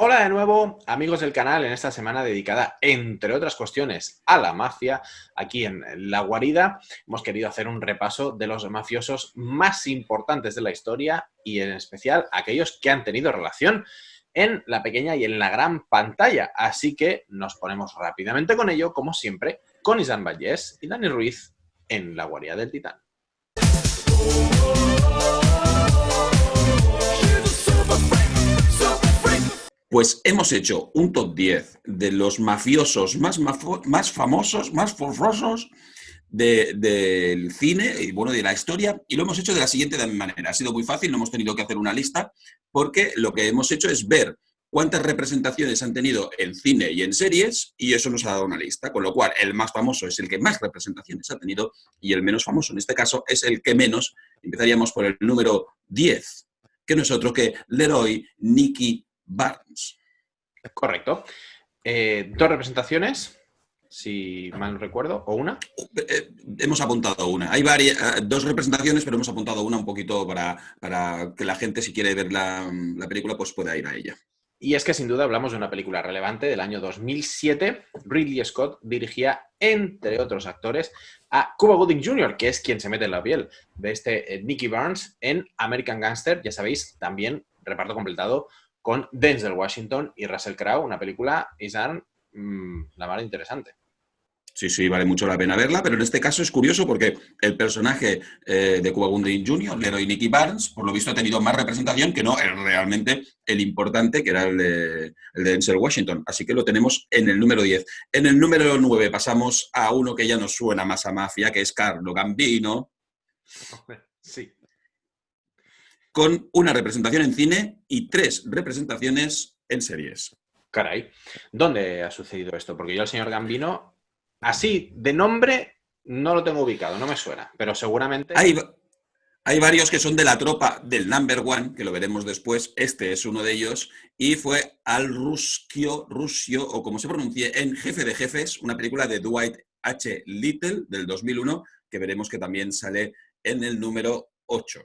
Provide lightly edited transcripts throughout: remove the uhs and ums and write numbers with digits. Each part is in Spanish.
Hola de nuevo, amigos del canal, en esta semana dedicada, entre otras cuestiones, a la mafia. Aquí en La Guarida hemos querido hacer un repaso de los mafiosos más importantes de la historia y en especial aquellos que han tenido relación en la pequeña y en la gran pantalla. Así que nos ponemos rápidamente con ello, como siempre, con Isán Vallés y Dani Ruiz en La Guarida del Titán. Pues hemos hecho un top 10 de los mafiosos más famosos, más forrosos del cine y bueno, de la historia, y lo hemos hecho de la siguiente manera. Ha sido muy fácil, no hemos tenido que hacer una lista, porque lo que hemos hecho es ver cuántas representaciones han tenido en cine y en series, y eso nos ha dado una lista, con lo cual el más famoso es el que más representaciones ha tenido, y el menos famoso en este caso es el que menos. Empezaríamos por el número 10, que no es otro que Leroy Nicky Barnes. Correcto. Dos representaciones, si mal no recuerdo, o una. Hemos apuntado una. Hay dos representaciones, pero hemos apuntado una un poquito para que la gente, si quiere ver la película, pues pueda ir a ella. Y es que sin duda hablamos de una película relevante del año 2007. Ridley Scott dirigía, entre otros actores, a Cuba Gooding Jr., que es quien se mete en la piel de este Nicky Barnes en American Gangster. Ya sabéis, también reparto completado con Denzel Washington y Russell Crowe. Una película, Isaan, la más interesante. Sí, vale mucho la pena verla, pero en este caso es curioso porque el personaje de Cuba Gooding Jr., Leroy Nicky Barnes, por lo visto ha tenido más representación que no realmente el importante, que era el de Denzel Washington. Así que lo tenemos en el número 10. En el número 9 pasamos a uno que ya nos suena más a mafia, que es Carlo Gambino. Sí. Con una representación en cine y 3 representaciones en series. Caray, ¿dónde ha sucedido esto? Porque yo al señor Gambino, así, de nombre, no lo tengo ubicado, no me suena, pero seguramente... Hay varios que son de la tropa del Number One, que lo veremos después. Este es uno de ellos, y fue Al Ruscio, o como se pronuncie, en Jefe de Jefes, una película de Dwight H. Little del 2001, que veremos que también sale en el número 8.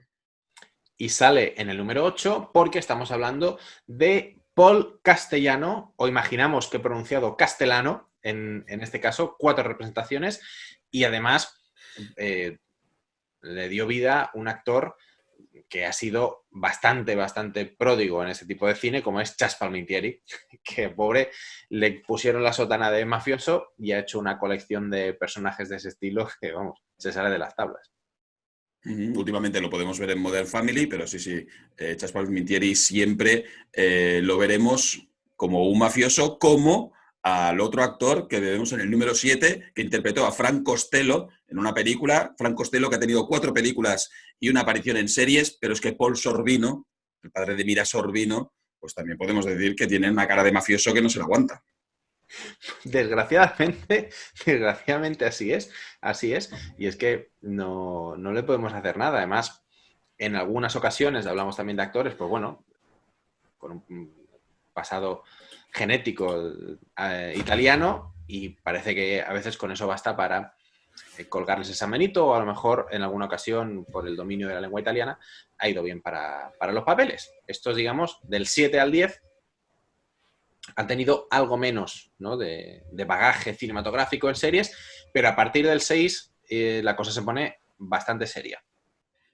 Y sale en el número 8 porque estamos hablando de Paul Castellano, o imaginamos que pronunciado Castellano, en este caso, 4 representaciones, y además le dio vida un actor que ha sido bastante pródigo en ese tipo de cine, como es Chas Palminteri, que pobre le pusieron la sotana de mafioso y ha hecho una colección de personajes de ese estilo que, vamos, se sale de las tablas. Últimamente lo podemos ver en Modern Family, pero sí, Chas Palminteri siempre lo veremos como un mafioso, como al otro actor que vemos en el número 7, que interpretó a Frank Costello en una película. Frank Costello, que ha tenido 4 películas y una aparición en series, pero es que Paul Sorvino, el padre de Mira Sorvino, pues también podemos decir que tiene una cara de mafioso que no se la aguanta. Desgraciadamente así es, y es que no le podemos hacer nada. Además, en algunas ocasiones hablamos también de actores, pues bueno, con un pasado genético italiano, y parece que a veces con eso basta para colgarles ese manito, o a lo mejor en alguna ocasión, por el dominio de la lengua italiana, ha ido bien para los papeles. Estos, digamos, del 7 al 10 han tenido algo menos, ¿no?, de bagaje cinematográfico en series, pero a partir del 6 la cosa se pone bastante seria.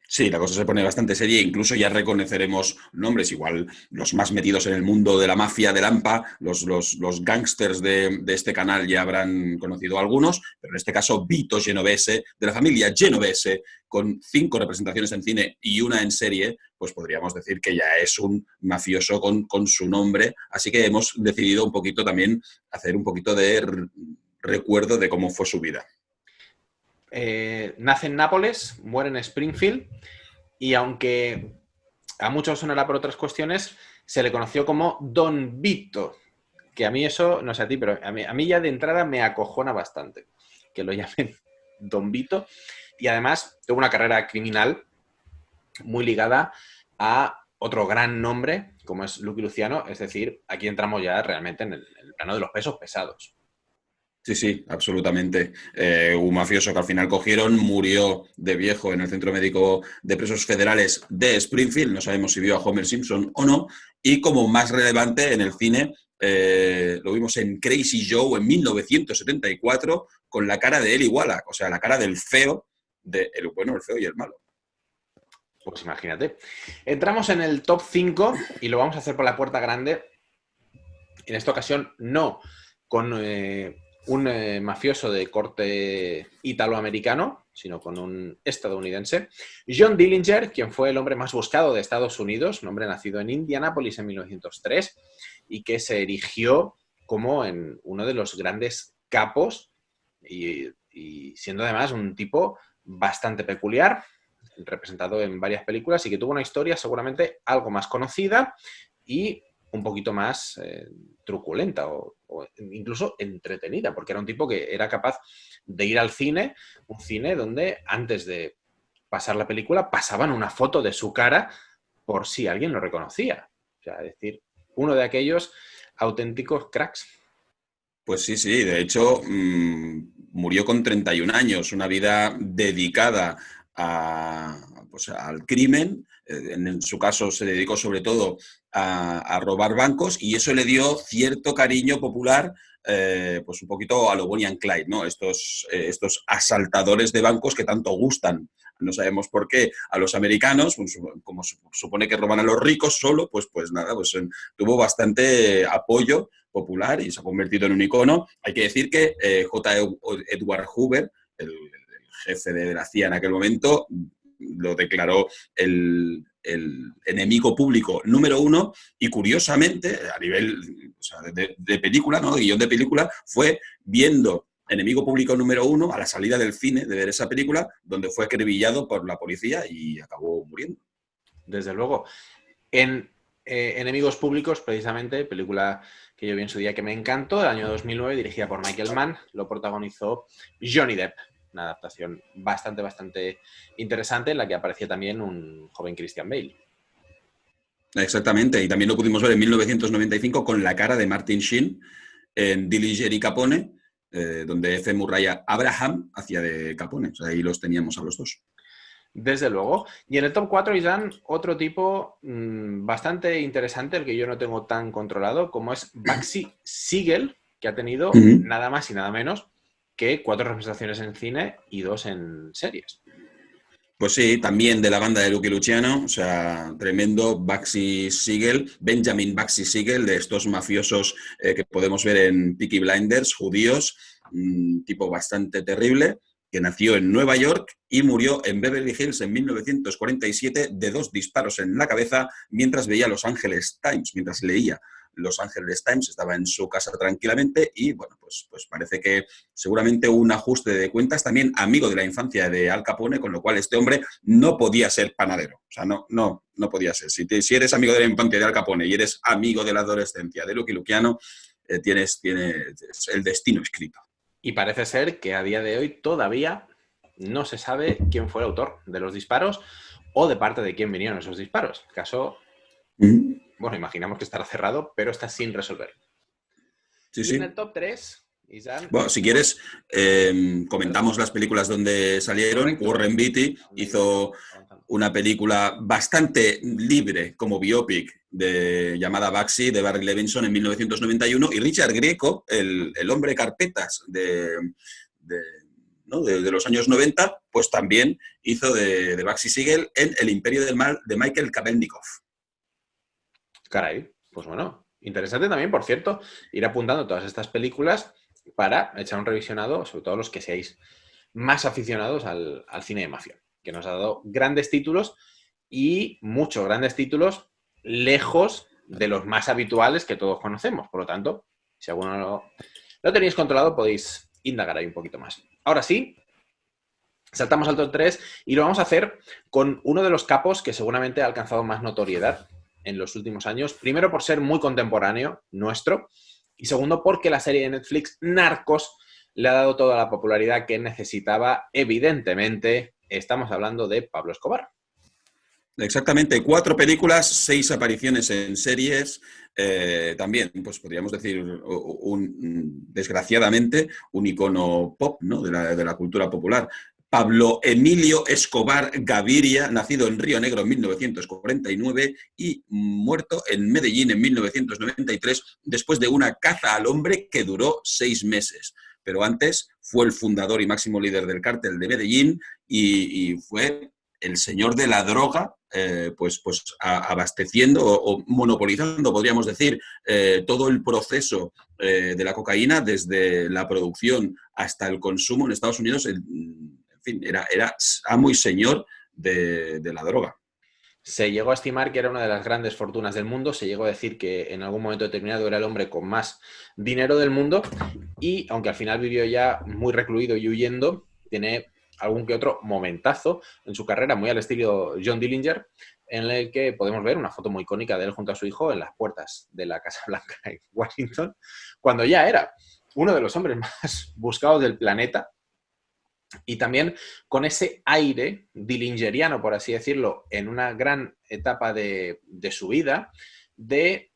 Sí, la cosa se pone bastante seria, incluso ya reconoceremos nombres, igual los más metidos en el mundo de la mafia de Lampa, los gángsters de este canal ya habrán conocido algunos, pero en este caso Vito Genovese, de la familia Genovese, con 5 representaciones en cine y una en serie, pues podríamos decir que ya es un mafioso con su nombre, así que hemos decidido un poquito también hacer un poquito de recuerdo de cómo fue su vida. Nace en Nápoles, muere en Springfield, y aunque a muchos sonará por otras cuestiones, se le conoció como Don Vito, que a mí eso, no sé a ti, pero a mí ya de entrada me acojona bastante que lo llamen Don Vito, y además tuvo una carrera criminal muy ligada a otro gran nombre, como es Lucky Luciano. Es decir, aquí entramos ya realmente en el plano de los pesos pesados. Sí, absolutamente. Un mafioso que al final cogieron, murió de viejo en el Centro Médico de Presos Federales de Springfield. No sabemos si vio a Homer Simpson o no. y como más relevante en el cine, lo vimos en Crazy Joe en 1974 con la cara de Eli Wallach, o sea, la cara del feo, el bueno, el feo y el malo. Pues imagínate. Entramos en el top 5 y lo vamos a hacer por la puerta grande. En esta ocasión no con un mafioso de corte italoamericano, sino con un estadounidense. John Dillinger, quien fue el hombre más buscado de Estados Unidos, un hombre nacido en Indianápolis en 1903 y que se erigió como en uno de los grandes capos y siendo además un tipo bastante peculiar, representado en varias películas y que tuvo una historia seguramente algo más conocida y un poquito más truculenta o incluso entretenida, porque era un tipo que era capaz de ir al cine, un cine donde antes de pasar la película pasaban una foto de su cara por si alguien lo reconocía. O sea, es decir, uno de aquellos auténticos cracks. Pues sí, sí, de hecho murió con 31 años, una vida dedicada pues, al crimen. En su caso se dedicó sobre todo a robar bancos y eso le dio cierto cariño popular, pues un poquito a lo Bonnie and Clyde, ¿no? Estos asaltadores de bancos que tanto gustan, no sabemos por qué, a los americanos, pues, como supone que roban a los ricos solo, pues nada, pues tuvo bastante apoyo popular y se ha convertido en un icono. Hay que decir que J. Edward Hoover, el jefe de la CIA en aquel momento, lo declaró el enemigo público número 1 y curiosamente, a nivel o sea, de película, ¿no? De guión de película, fue viendo enemigo público número 1 a la salida del cine de ver esa película, donde fue acribillado por la policía y acabó muriendo. Desde luego. En Enemigos Públicos, precisamente, película que yo vi en su día que me encantó, del año 2009, dirigida por Michael Mann, lo protagonizó Johnny Depp, una adaptación bastante interesante en la que aparecía también un joven Christian Bale. Exactamente, y también lo pudimos ver en 1995 con la cara de Martin Sheen en Dillinger y Capone, donde F. Murray Abraham hacía de Capone, o sea, ahí los teníamos a los dos. Desde luego. Y en el top 4, Isan, otro tipo bastante interesante, el que yo no tengo tan controlado, como es Bugsy Siegel, que ha tenido nada más y nada menos que 4 representaciones en cine y 2 en series. Pues sí, también de la banda de Lucky Luciano, o sea, tremendo Bugsy Siegel, Benjamin Bugsy Siegel, de estos mafiosos que podemos ver en Peaky Blinders, judíos, un tipo bastante terrible, que nació en Nueva York y murió en Beverly Hills en 1947 de 2 disparos en la cabeza mientras veía Los Angeles Times, mientras leía Los Angeles Times, estaba en su casa tranquilamente y, bueno, pues parece que seguramente un ajuste de cuentas, también amigo de la infancia de Al Capone, con lo cual este hombre no podía ser panadero, o sea, no podía ser. Si eres amigo de la infancia de Al Capone y eres amigo de la adolescencia de Lucky Luciano, tienes el destino escrito. Y parece ser que a día de hoy todavía no se sabe quién fue el autor de los disparos o de parte de quién vinieron esos disparos. Caso, bueno, imaginamos que estará cerrado, pero está sin resolver. Sí, y sí. En el top 3, Isan... Bueno, si quieres, comentamos las películas donde salieron. Correcto. Warren Beatty hizo una película bastante libre como biopic llamada Bugsy, de Barry Levinson en 1991, y Richard Grieco, el hombre carpetas de los años 90, pues también hizo de Bugsy Siegel en El Imperio del Mal de Michael Kavelnikov. Caray, pues bueno, interesante también, por cierto, ir apuntando todas estas películas para echar un revisionado, sobre todo los que seáis más aficionados al cine de mafia, que nos ha dado grandes títulos y muchos grandes títulos lejos de los más habituales que todos conocemos. Por lo tanto, si alguno lo tenéis controlado, podéis indagar ahí un poquito más. Ahora sí, saltamos al top 3 y lo vamos a hacer con uno de los capos que seguramente ha alcanzado más notoriedad en los últimos años. Primero, por ser muy contemporáneo nuestro, y segundo, porque la serie de Netflix Narcos le ha dado toda la popularidad que necesitaba. Evidentemente, estamos hablando de Pablo Escobar. Exactamente, 4 películas, 6 apariciones en series. También, pues podríamos decir, desgraciadamente, un icono pop, ¿no? de la cultura popular. Pablo Emilio Escobar Gaviria, nacido en Río Negro en 1949 y muerto en Medellín en 1993 después de una caza al hombre que duró 6 meses. Pero antes fue el fundador y máximo líder del cártel de Medellín y fue el señor de la droga, pues abasteciendo o monopolizando, podríamos decir, todo el proceso de la cocaína, desde la producción hasta el consumo en Estados Unidos. En fin, era amo y señor de la droga. Se llegó a estimar que era una de las grandes fortunas del mundo, se llegó a decir que en algún momento determinado era el hombre con más dinero del mundo y, aunque al final vivió ya muy recluido y huyendo, tiene algún que otro momentazo en su carrera, muy al estilo John Dillinger, en el que podemos ver una foto muy icónica de él junto a su hijo en las puertas de la Casa Blanca en Washington, cuando ya era uno de los hombres más buscados del planeta. Y también con ese aire dillingeriano, por así decirlo, en una gran etapa de su vida, de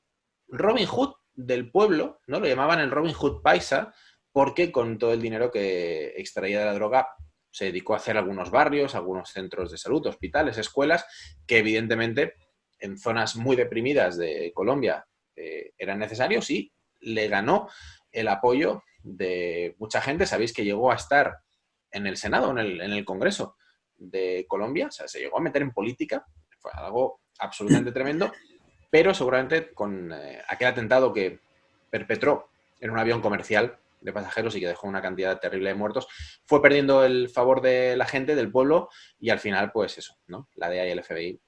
Robin Hood del pueblo, ¿no? Lo llamaban el Robin Hood paisa, porque con todo el dinero que extraía de la droga se dedicó a hacer algunos barrios, algunos centros de salud, hospitales, escuelas, que evidentemente en zonas muy deprimidas de Colombia eran necesarios, y le ganó el apoyo de mucha gente. Sabéis que llegó a estar en el Senado, en el Congreso de Colombia, o sea, se llegó a meter en política, fue algo absolutamente tremendo, pero seguramente con aquel atentado que perpetró en un avión comercial de pasajeros y que dejó una cantidad terrible de muertos, fue perdiendo el favor de la gente, del pueblo, y al final, pues eso, ¿no? La DEA y el FBI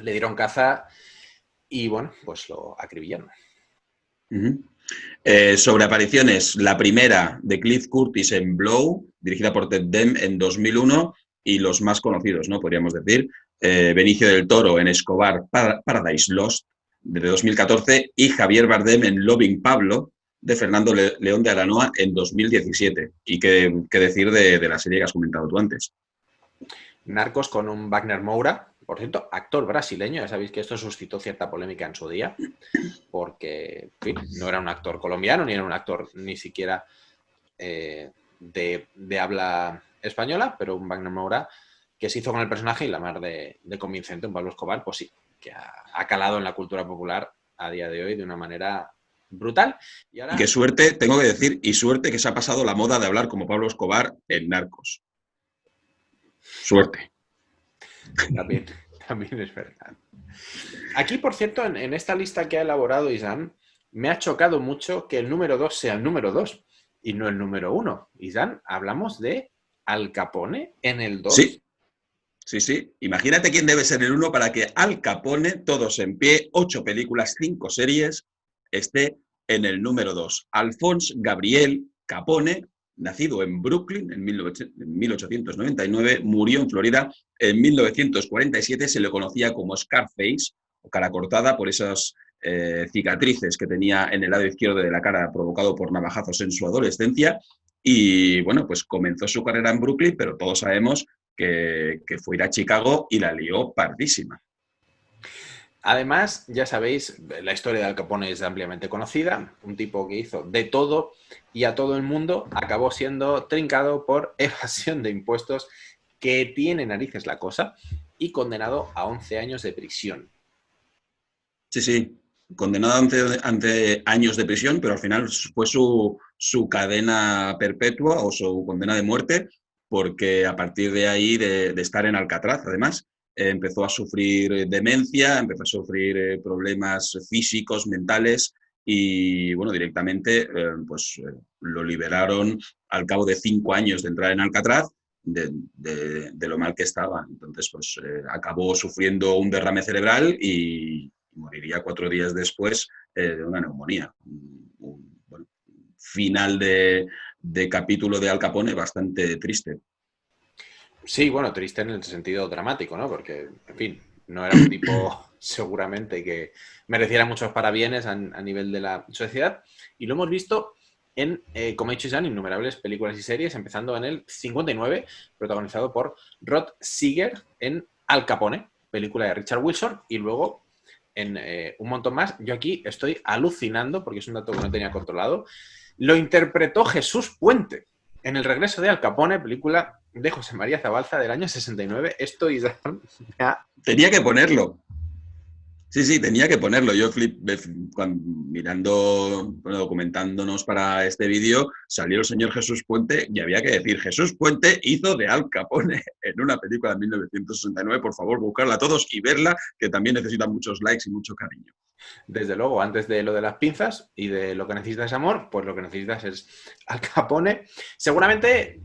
le dieron caza y, bueno, pues lo acribillaron. Sobre apariciones, la primera de Cliff Curtis en Blow, dirigida por Ted Dem en 2001, y los más conocidos, ¿no? Podríamos decir, Benicio del Toro en Escobar Paradise Lost, de 2014, y Javier Bardem en Loving Pablo, de Fernando León de Aranoa, en 2017. Y qué decir de la serie que has comentado tú antes. Narcos, con un Wagner Moura, por cierto, actor brasileño. Ya sabéis que esto suscitó cierta polémica en su día, porque, en fin, no era un actor colombiano, ni era un actor ni siquiera de habla española, pero un Wagner Moura que se hizo con el personaje, y la mar de convincente, un Pablo Escobar, pues sí, que ha calado en la cultura popular a día de hoy de una manera brutal. Y qué suerte, tengo que decir, y suerte que se ha pasado la moda de hablar como Pablo Escobar en Narcos. Suerte. También es verdad. Aquí, por cierto, en esta lista que ha elaborado Isan, me ha chocado mucho que el número 2 sea el número 2 y no el número 1. Isan, hablamos de Al Capone en el 2. Sí. Sí. Imagínate quién debe ser el 1 para que Al Capone, todos en pie, 8 películas, 5 series, esté en el número 2. Alphonse Gabriel Capone, nacido en Brooklyn en 1899, murió en Florida en 1947, se le conocía como Scarface, o cara cortada, por esas cicatrices que tenía en el lado izquierdo de la cara provocado por navajazos en su adolescencia. Y bueno, pues comenzó su carrera en Brooklyn, pero todos sabemos que fue ir a Chicago y la lió pardísima. Además, ya sabéis, la historia de Al Capone es ampliamente conocida, un tipo que hizo de todo y a todo el mundo, acabó siendo trincado por evasión de impuestos, que tiene narices la cosa, y condenado a 11 años de prisión. Sí, condenado ante años de prisión, pero al final fue su cadena perpetua o su condena de muerte, porque a partir de ahí, de estar en Alcatraz, además, empezó a sufrir demencia, empezó a sufrir problemas físicos, mentales, y bueno, directamente lo liberaron al cabo de 5 años de entrar en Alcatraz, de lo mal que estaba. Entonces, pues acabó sufriendo un derrame cerebral y moriría 4 días después de una neumonía. Bueno, final de capítulo de Al Capone bastante triste. Sí, bueno, triste en el sentido dramático, ¿no? Porque, en fin, no era un tipo seguramente que mereciera muchos parabienes a nivel de la sociedad. Y lo hemos visto en, como he dicho ya, innumerables películas y series, empezando en el 59, protagonizado por Rod Seeger en Al Capone, película de Richard Wilson, y luego en un montón más. Yo aquí estoy alucinando, porque es un dato que no tenía controlado. Lo interpretó Jesús Puente en El regreso de Al Capone, película de José María Zabalza del año 69. Esto y Tenía que ponerlo. Sí, sí, tenía que ponerlo. Yo mirando, bueno, documentándonos para este vídeo, salió el señor Jesús Puente y había que decir, Jesús Puente hizo de Al Capone en una película de 1969. Por favor, buscarla todos y verla, que también necesita muchos likes y mucho cariño. Desde luego, antes de lo de las pinzas y de lo que necesitas es amor, pues lo que necesitas es Al Capone. Seguramente,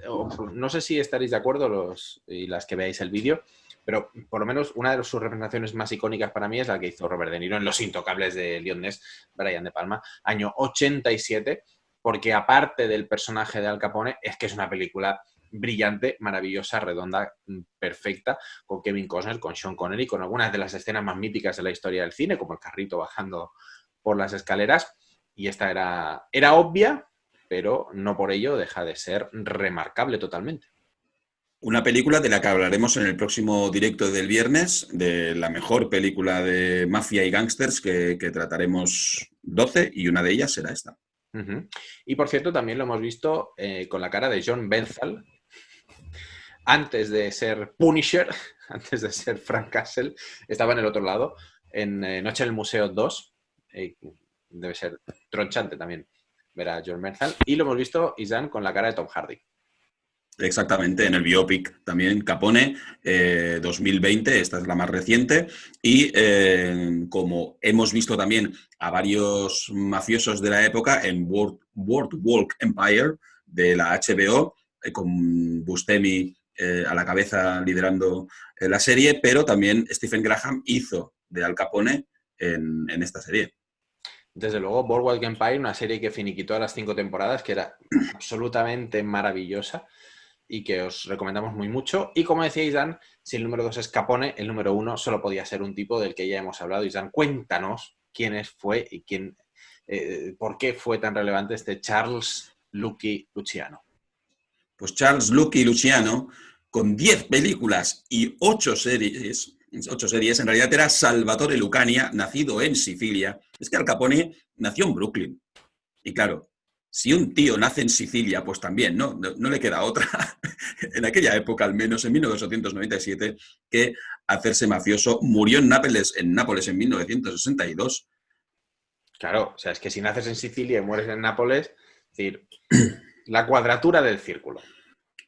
no sé si estaréis de acuerdo los y las que veáis el vídeo, pero por lo menos una de sus representaciones más icónicas para mí es la que hizo Robert De Niro en Los Intocables de Lion Ness, Brian De Palma, año 87, porque aparte del personaje de Al Capone, es que es una película brillante, maravillosa, redonda, perfecta, con Kevin Costner, con Sean Connery, con algunas de las escenas más míticas de la historia del cine, como el carrito bajando por las escaleras. Y esta era obvia, pero no por ello deja de ser remarcable totalmente. Una película de la que hablaremos en el próximo directo del viernes, de la mejor película de mafia y gángsters que trataremos 12 y una de ellas será esta. Y por cierto, también lo hemos visto con la cara de John Bernthal, antes de ser Punisher, antes de ser Frank Castle, estaba en el otro lado, en Noche en el Museo 2. Debe ser tronchante también ver a John Bernthal. Y lo hemos visto, Isan, con la cara de Tom Hardy. Exactamente, en el biopic también, Capone, 2020, esta es la más reciente, y como hemos visto también a varios mafiosos de la época en Boardwalk Empire de la HBO, con Buscemi a la cabeza liderando la serie, pero también Stephen Graham hizo de Al Capone en esta serie. Desde luego, Boardwalk Empire, una serie que finiquitó a las 5 temporadas, que era absolutamente maravillosa y que os recomendamos muy mucho. Y como decía Isan, si el número 2 es Capone, el número 1 solo podía ser un tipo del que ya hemos hablado. Isan, cuéntanos quién fue y por qué fue tan relevante este Charles Lucky Luciano. Pues Charles Lucky Luciano, con 10 películas y 8 series, en realidad era Salvatore Lucania, nacido en Sicilia. Es que Al Capone nació en Brooklyn. Y claro, si un tío nace en Sicilia, pues también, no le queda otra, en aquella época al menos, en 1897, que hacerse mafioso. Murió en Nápoles en 1962. Claro, o sea, es que si naces en Sicilia y mueres en Nápoles, es decir, la cuadratura del círculo.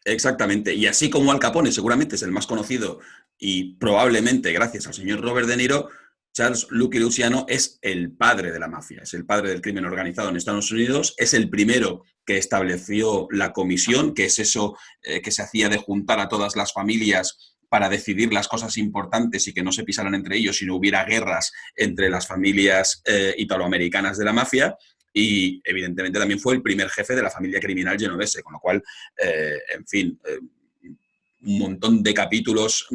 Exactamente. Y así como Al Capone seguramente es el más conocido y probablemente gracias al señor Robert De Niro, Charles Lucky Luciano es el padre de la mafia, es el padre del crimen organizado en Estados Unidos, es el primero que estableció la comisión, que es eso que se hacía de juntar a todas las familias para decidir las cosas importantes y que no se pisaran entre ellos y no hubiera guerras entre las familias italoamericanas de la mafia. Y evidentemente también fue el primer jefe de la familia criminal genovese, con lo cual, en fin, un montón de capítulos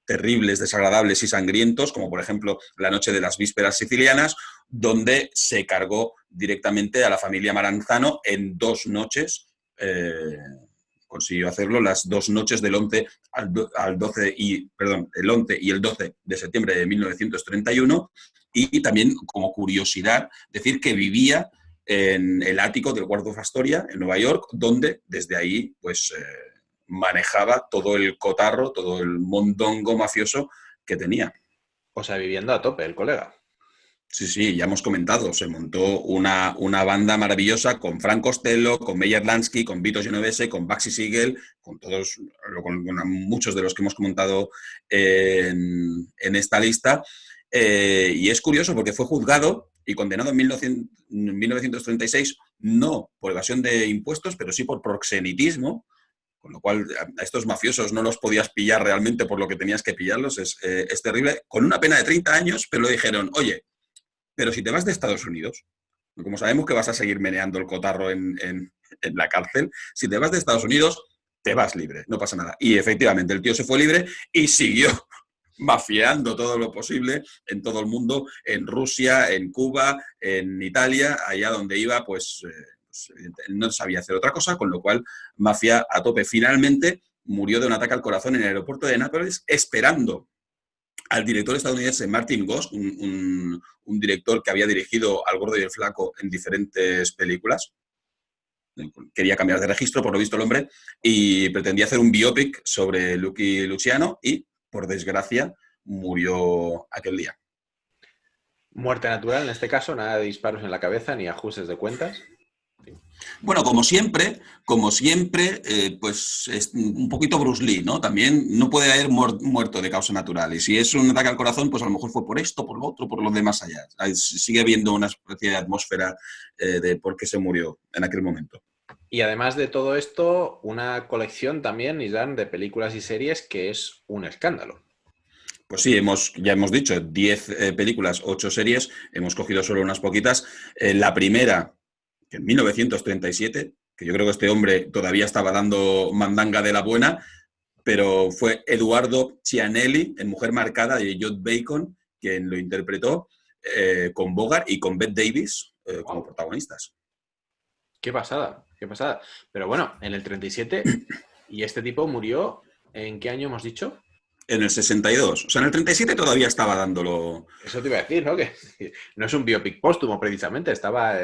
terribles, desagradables y sangrientos, como por ejemplo La noche de las vísperas sicilianas, donde se cargó directamente a la familia Maranzano en 2 noches. Consiguió hacerlo las 2 noches del 11 al 12 el 11 y el 12 de septiembre de 1931. Y también, como curiosidad, decir que vivía en el ático del Waldorf Astoria, en Nueva York, donde desde ahí pues manejaba todo el cotarro, todo el mondongo mafioso que tenía. O sea, viviendo a tope el colega. Sí, sí, ya hemos comentado, se montó una banda maravillosa con Frank Costello, con Meyer Lansky, con Vito Genovese, con Bugsy Siegel, con todos, con muchos de los que hemos comentado en esta lista. Y es curioso porque fue juzgado y condenado en 1936, no por evasión de impuestos, pero sí por proxenitismo, con lo cual a estos mafiosos no los podías pillar realmente por lo que tenías que pillarlos, es terrible, con una pena de 30 años, pero le dijeron, oye, pero si te vas de Estados Unidos, como sabemos que vas a seguir meneando el cotarro en la cárcel, si te vas de Estados Unidos, te vas libre, no pasa nada. Y efectivamente, el tío se fue libre y siguió mafiando todo lo posible en todo el mundo, en Rusia, en Cuba, en Italia, allá donde iba, pues no sabía hacer otra cosa, con lo cual mafia a tope. Finalmente murió de un ataque al corazón en el aeropuerto de Nápoles, esperando al director estadounidense Martin Goss, un director que había dirigido Al Gordo y el Flaco en diferentes películas. Quería cambiar de registro, por lo visto el hombre, y pretendía hacer un biopic sobre Lucky Luciano y, por desgracia, murió aquel día. Muerte natural en este caso, nada de disparos en la cabeza ni ajustes de cuentas. Bueno, como siempre, pues es un poquito Bruce Lee, ¿no? También no puede haber muerto de causa natural. Y si es un ataque al corazón, pues a lo mejor fue por esto, por lo otro, por lo de más allá. Sigue habiendo una especie de atmósfera de por qué se murió en aquel momento. Y además de todo esto, una colección también, Isán, de películas y series que es un escándalo. Pues sí, ya hemos dicho 10 películas, 8 series, hemos cogido solo unas poquitas. La primera, que en 1937, que yo creo que este hombre todavía estaba dando mandanga de la buena, pero fue Eduardo Cianelli, en Mujer Marcada, de Judd Bacon, quien lo interpretó, con Bogart y con Bette Davis como protagonistas. Qué pasada, qué pasada. Pero bueno, en el 37, y este tipo murió, ¿en qué año hemos dicho? En el 62. O sea, en el 37 todavía estaba dándolo... Eso te iba a decir, ¿no? Que no es un biopic póstumo, precisamente. Estaba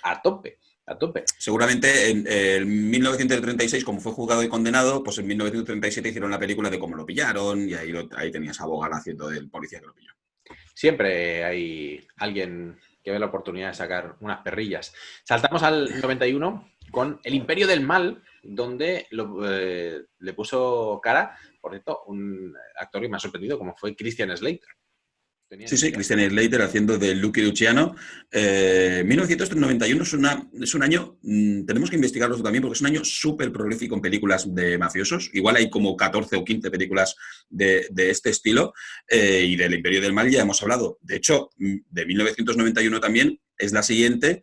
a tope, a tope. Seguramente en 1936, como fue juzgado y condenado, pues en 1937 hicieron la película de cómo lo pillaron y ahí tenías a Bogart haciendo del policía que lo pilló. Siempre hay alguien que ve la oportunidad de sacar unas perrillas. Saltamos al 91 con El Imperio del Mal, donde le puso cara, por cierto, un actor que me ha sorprendido, como fue Christian Slater. Sí, Christian Slater haciendo de Lucky Luciano. 1991 es un año, tenemos que investigarlo también, porque es un año súper prolífico en películas de mafiosos. Igual hay como 14 o 15 películas de este estilo, y del Imperio del Mal ya hemos hablado. De hecho, de 1991 también es la siguiente,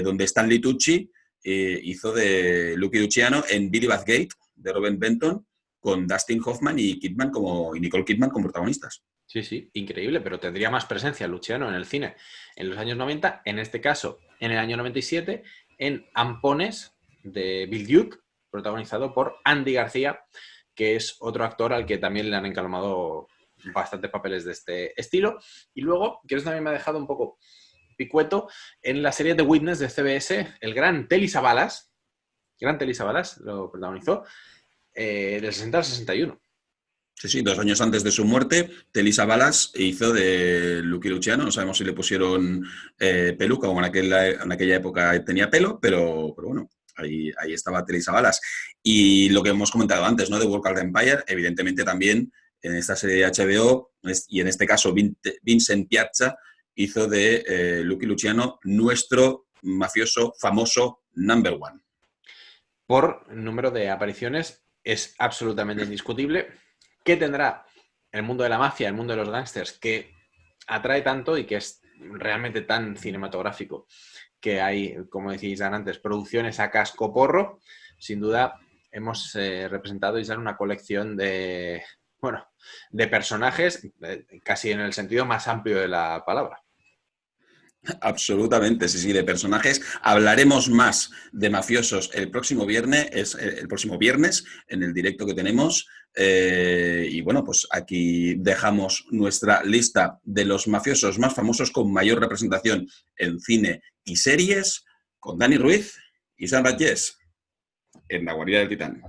donde Stanley Tucci hizo de Lucky Luciano en Billy Bathgate, de Robert Benton, con Dustin Hoffman y Nicole Kidman como protagonistas. Sí, sí, increíble, pero tendría más presencia Luciano en el cine en los años 90, en este caso en el año 97, en Ampones de Bill Duke, protagonizado por Andy García, que es otro actor al que también le han encalomado bastantes papeles de este estilo. Y luego, que eso también me ha dejado un poco picueto, en la serie The Witness de CBS, el gran Telly Savalas lo protagonizó, del 60 al 61. Sí, 2 años antes de su muerte, Telly Savalas hizo de Lucky Luciano. No sabemos si le pusieron peluca, como en aquella época tenía pelo, pero bueno, ahí estaba Telly Savalas. Y lo que hemos comentado antes, ¿no? De World Card Empire, evidentemente también en esta serie de HBO, y en este caso Vincent Piazza, hizo de Lucky Luciano nuestro mafioso famoso number one. Por número de apariciones es absolutamente indiscutible. ¿Qué tendrá el mundo de la mafia, el mundo de los gángsters, que atrae tanto y que es realmente tan cinematográfico? Que hay, como decíais antes, producciones a casco porro. Sin duda, hemos representado, Isaac, una colección de personajes, casi en el sentido más amplio de la palabra. Absolutamente, sí, de personajes. Hablaremos más de mafiosos el próximo viernes, en el directo que tenemos. Y bueno, pues aquí dejamos nuestra lista de los mafiosos más famosos con mayor representación en cine y series, con Dani Ruiz y Sam Rayes en La Guarida del Titán.